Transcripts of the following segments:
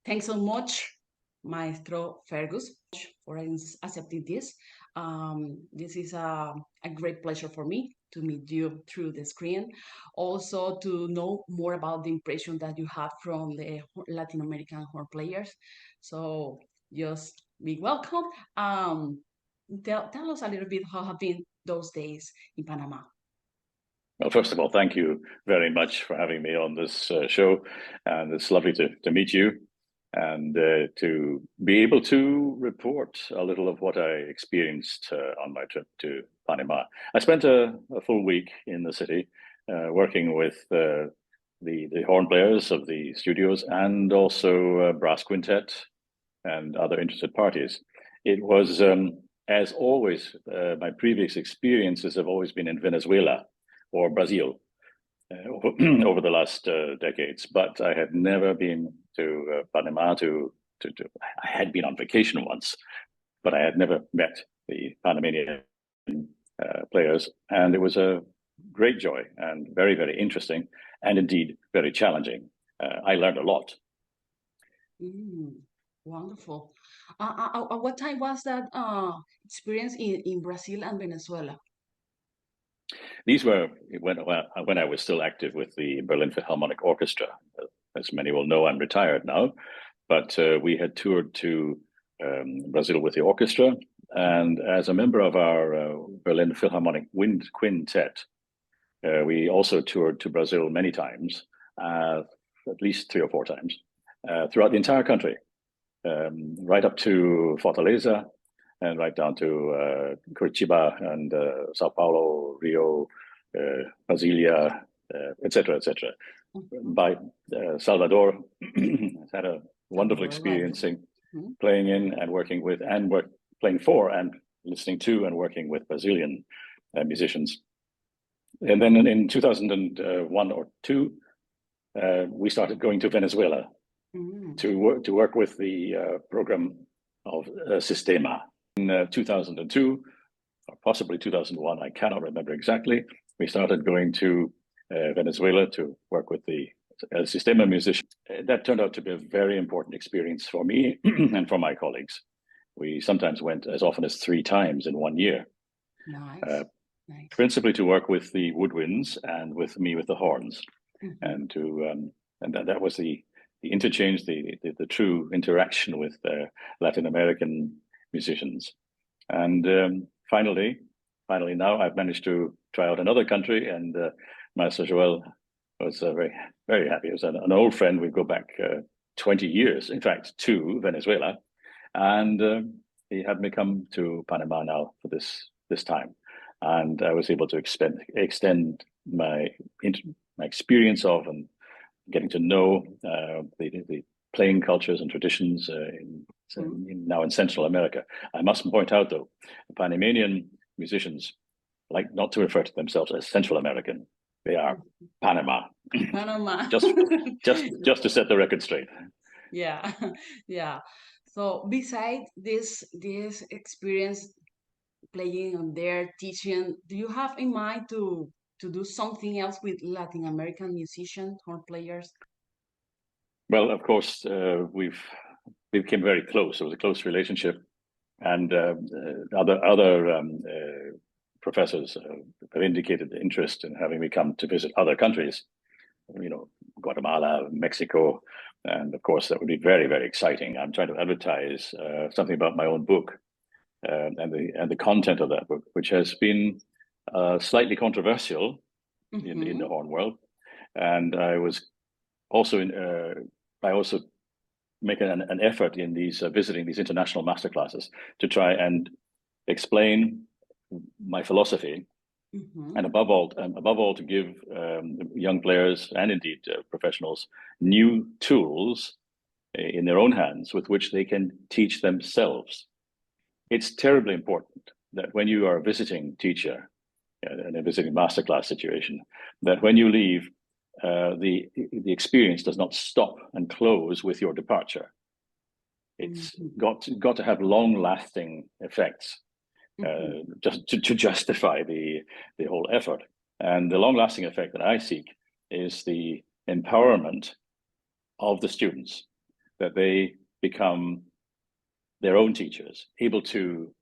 Thanks so much, Maestro Fergus, for accepting this. This is a great pleasure for me to meet you through the screen. Also, to know more about the impression that you have from the Latin American horn players. So, just be welcome. Tell us a little bit how have been those days in Panama. Well, first of all, thank you very much for having me on this show. And it's lovely to meet you and to be able to report a little of what I experienced on my trip to Panama. I spent a full week in the city working with the horn players of the studios and also brass quintet and other interested parties. It was, as always, my previous experiences have always been in Venezuela or Brazil over the last decades, but I had never been to Panama. I had been on vacation once, but I had never met the Panamanian players, and it was a great joy and very, very interesting, and indeed very challenging. I learned a lot. Wonderful. What time was that experience in Brazil and Venezuela? These were when I was still active with the Berlin Philharmonic Orchestra. As many will know, I'm retired now, but we had toured to Brazil with the orchestra, and as a member of our Berlin Philharmonic Wind Quintet, we also toured to Brazil many times, at least 3 or 4 times, throughout the entire country, right up to Fortaleza, and right down to Curitiba and Sao Paulo, Rio, Brasilia, etc., etc. By Salvador, had a wonderful experience playing in and working with and playing for and listening to and working with Brazilian musicians. And then in 2001 or 2, we started going to Venezuela to work with the program of Sistema. In 2002, or possibly 2001, I cannot remember exactly, we started going to Venezuela to work with the Sistema musicians. That turned out to be a very important experience for me and for my colleagues. We sometimes went as often as 3 times in 1 year. Nice. Principally to work with the woodwinds and with me with the horns, and that was the interchange, the true interaction with Latin American musicians. And finally now I've managed to try out another country, and Maestro Joel was very, very happy. He was an old friend. We go back 20 years, in fact, to Venezuela, and he had me come to Panama now for this time, and I was able to extend my experience of and getting to know the playing cultures and traditions now in Central America. I must point out, though, the Panamanian musicians like not to refer to themselves as Central American. They are Panama. just to set the record straight. Yeah, yeah. So besides this experience playing on there, teaching, do you have in mind to do something else with Latin American musicians, horn players? Well, of course, we became very close. It was a close relationship, and other professors have indicated interest in having me come to visit other countries, Guatemala, Mexico, and of course that would be very, very exciting. I'm trying to advertise something about my own book and the content of that book, which has been slightly controversial in the horn world, and I was also I also make an effort in these visiting these international masterclasses to try and explain my philosophy, and above all to give young players and indeed professionals new tools in their own hands with which they can teach themselves. It's terribly important that when you are a visiting teacher in a visiting masterclass situation, that when you leave, the experience does not stop and close with your departure. It's got to have long-lasting effects, just to justify the whole effort. And the long-lasting effect that I seek is the empowerment of the students, that they become their own teachers, able to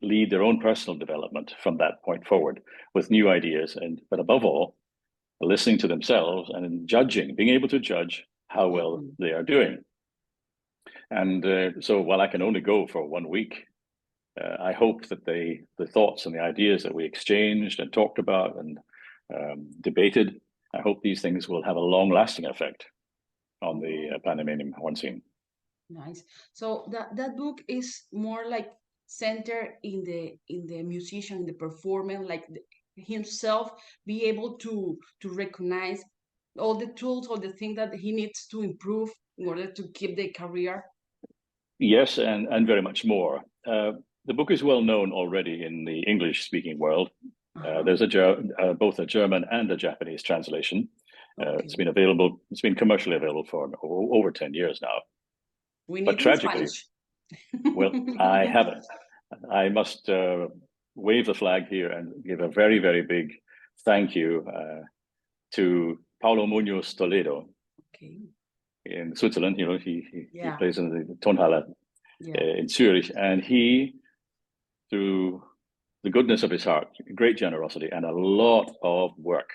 lead their own personal development from that point forward with new ideas, but above all, listening to themselves and judging, being able to judge how well they are doing. And so while I can only go for 1 week, I hope that the thoughts and the ideas that we exchanged and talked about and debated, I hope these things will have a long-lasting effect on the Panamanian horn scene. Nice. So that book is more like centered in the musician, the performer, like himself be able to recognize all the tools, all the things that he needs to improve in order to keep the career. Yes, and very much more. The book is well known already in the English-speaking world. There's both a German and a Japanese translation. Okay. It's been commercially available for over 10 years now. But tragically, well, I haven't. I must wave the flag here and give a very, very big thank you to Paulo Munoz Toledo. Okay. In Switzerland, he plays in the Tonhalle in Zurich, and he, through the goodness of his heart, great generosity, and a lot of work,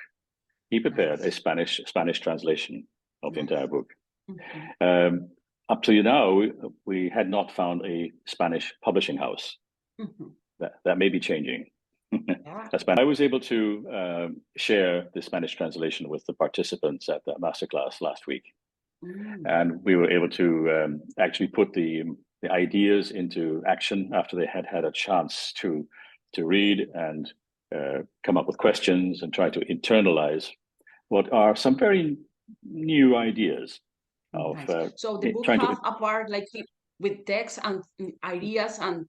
he prepared a Spanish translation of the entire book. Up to now, we had not found a Spanish publishing house. That may be changing. I was able to share the Spanish translation with the participants at the masterclass last week. And we were able to actually put the ideas into action after they had a chance to read and come up with questions and try to internalize what are some very new ideas. So the book have a part like with text and ideas and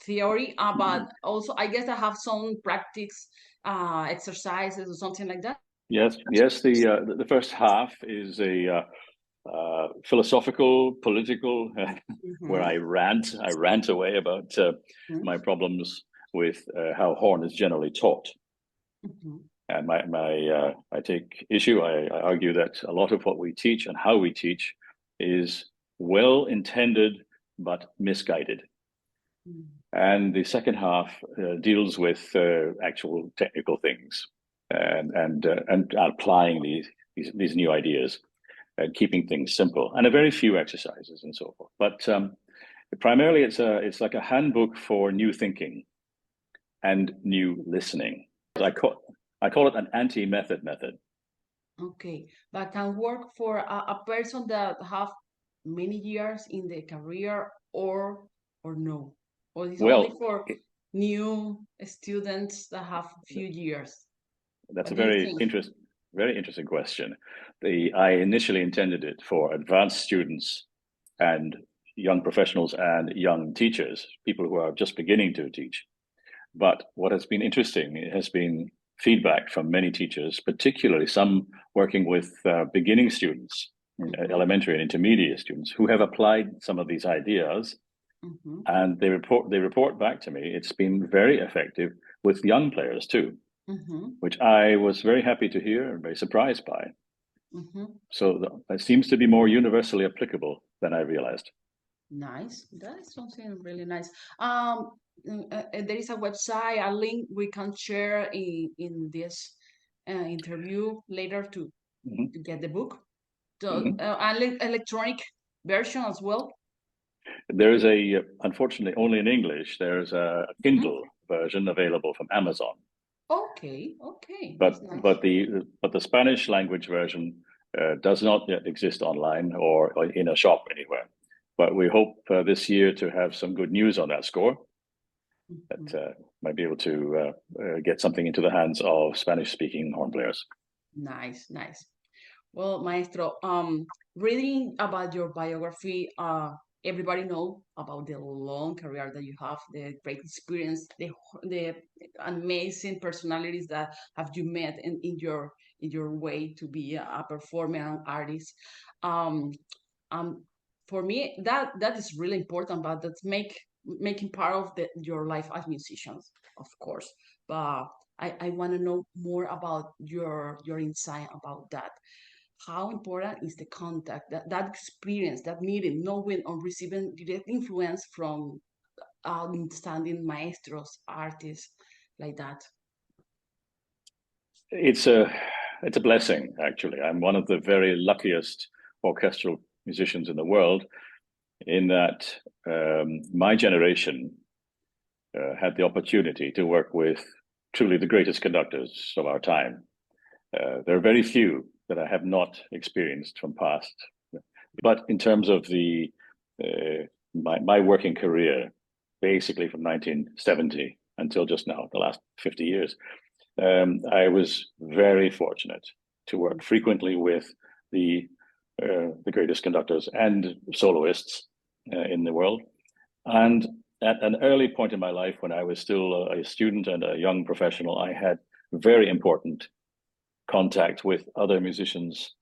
theory, but also I guess I have some practice exercises or something like that. Yes. The first half is a philosophical, political, where I rant away about my problems with how horn is generally taught. And I take issue. I argue that a lot of what we teach and how we teach is well intended but misguided. And the second half deals with actual technical things and applying these new ideas and keeping things simple, and a very few exercises and so forth. But primarily, it's like a handbook for new thinking and new listening. I call it an anti-method method. Okay, but can work for a person that have many years in the career or no? Or is only for new students that have few years? That's a very interesting question. I initially intended it for advanced students and young professionals and young teachers, people who are just beginning to teach. But what has been interesting has been feedback from many teachers, particularly some working with beginning students, elementary and intermediate students, who have applied some of these ideas. And they report back to me it's been very effective with young players too, which I was very happy to hear and very surprised by. So it seems to be more universally applicable than I realized. Nice. That is something really nice. There is a website, a link we can share in this interview later to get the book. Electronic version as well. There is unfortunately only in English, there's a Kindle version available from Amazon. Okay. But nice. the Spanish language version does not yet exist online or in a shop anywhere. But we hope this year to have some good news on that score. That might be able to get something into the hands of Spanish-speaking horn players. Nice. Well, Maestro, reading about your biography, everybody know about the long career that you have, the great experience, the amazing personalities that have you met in your way to be a performer and artist. For me, that is really important, but that's making part of your life as musicians, of course. But I want to know more about your insight about that. how important is the contact, that experience, that meeting, knowing or receiving direct influence from outstanding maestros, artists like that. It's a blessing, actually. I'm one of the very luckiest orchestral musicians in the world, in that my generation had the opportunity to work with truly the greatest conductors of our time. There are very few that I have not experienced from past. But in terms of my working career, basically from 1970 until just now, the last 50 years, I was very fortunate to work frequently with the greatest conductors and soloists in the world. And at an early point in my life, when I was still a student and a young professional, I had very important contact with other musicians,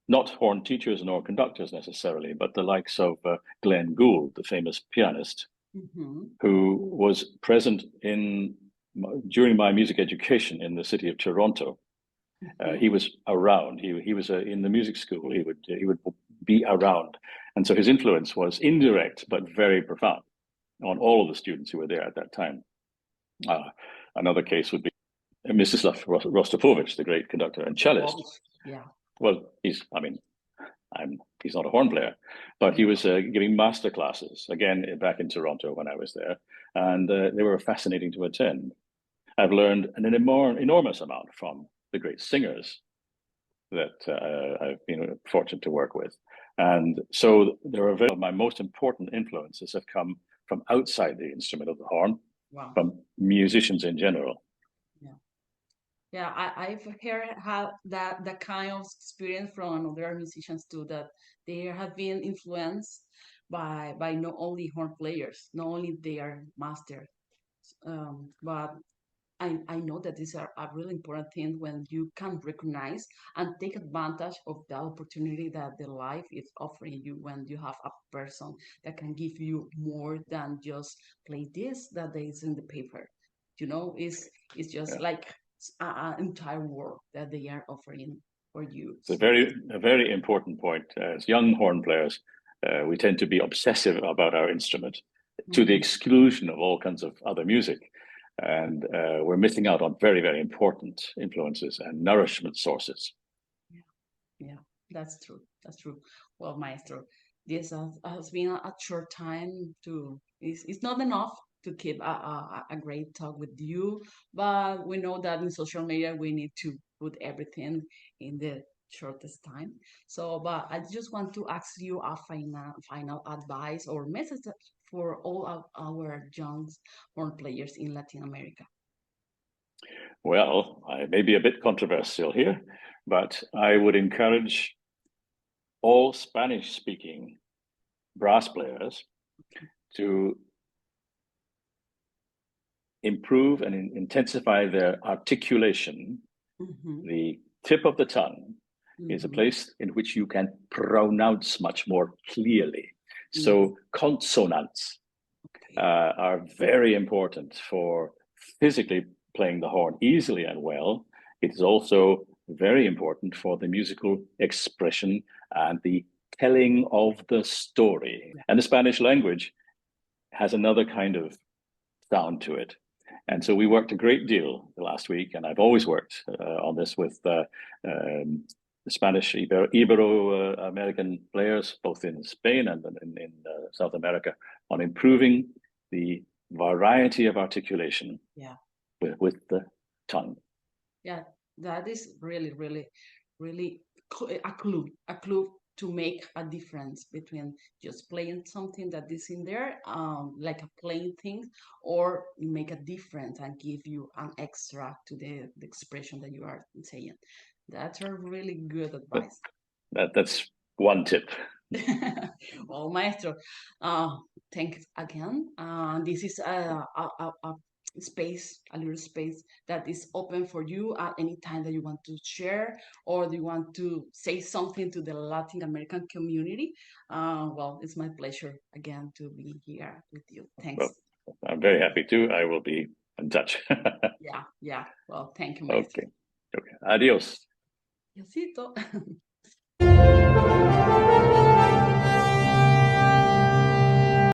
not horn teachers nor conductors necessarily, but the likes of Glenn Gould, the famous pianist, who was present during my music education in the city of Toronto. He was around. He was in the music school. He would be around, and so his influence was indirect but very profound on all of the students who were there at that time. Another case would be Mstislav Rostropovich, the great conductor and cellist. Yeah. Well, he's not a horn player, but he was giving master classes again back in Toronto when I was there, and they were fascinating to attend. I've learned an enormous amount from the great singers that I've been fortunate to work with. And so there are my most important influences have come from outside the instrument of the horn, from musicians in general. Yeah, I've heard how that kind of experience from other musicians too, that they have been influenced by not only horn players, not only they are masters, but I know that these are a really important thing when you can recognize and take advantage of the opportunity that the life is offering you, when you have a person that can give you more than just play this that is in the paper. It's just like an entire world that they are offering for you. It's a very important point. As young horn players, we tend to be obsessive about our instrument to the exclusion of all kinds of other music. And we're missing out on very, very important influences and nourishment sources. Yeah, that's true. That's true. Well, Maestro, this has been a short time it's not enough to keep a great talk with you, but we know that in social media we need to put everything in the shortest time. So, but I just want to ask you a final advice or message for all of our young horn players in Latin America. Well, I may be a bit controversial here, but I would encourage all Spanish-speaking brass players to improve and intensify their articulation. The tip of the tongue is a place in which you can pronounce much more clearly. So consonants are very important for physically playing the horn easily and well. It is also very important for the musical expression and the telling of the story. And the Spanish language has another kind of sound to it. And so we worked a great deal the last week, and I've always worked on this with the Spanish Ibero-American players, both in Spain and in South America, on improving the variety of articulation with the tongue. Yeah, that is really, really, really a clue to make a difference between just playing something that is in there, like a plain thing, or make a difference and give you an extra to the expression that you are saying. That's a really good advice. That's one tip. Well, Maestro, thanks again. This is a little space that is open for you at any time that you want to share, or do you want to say something to the Latin American community. Well, it's my pleasure again to be here with you. Thanks. Well, I'm very happy to. I will be in touch. Yeah. Well, thank you, Maestro. Okay. Adios. Diosito.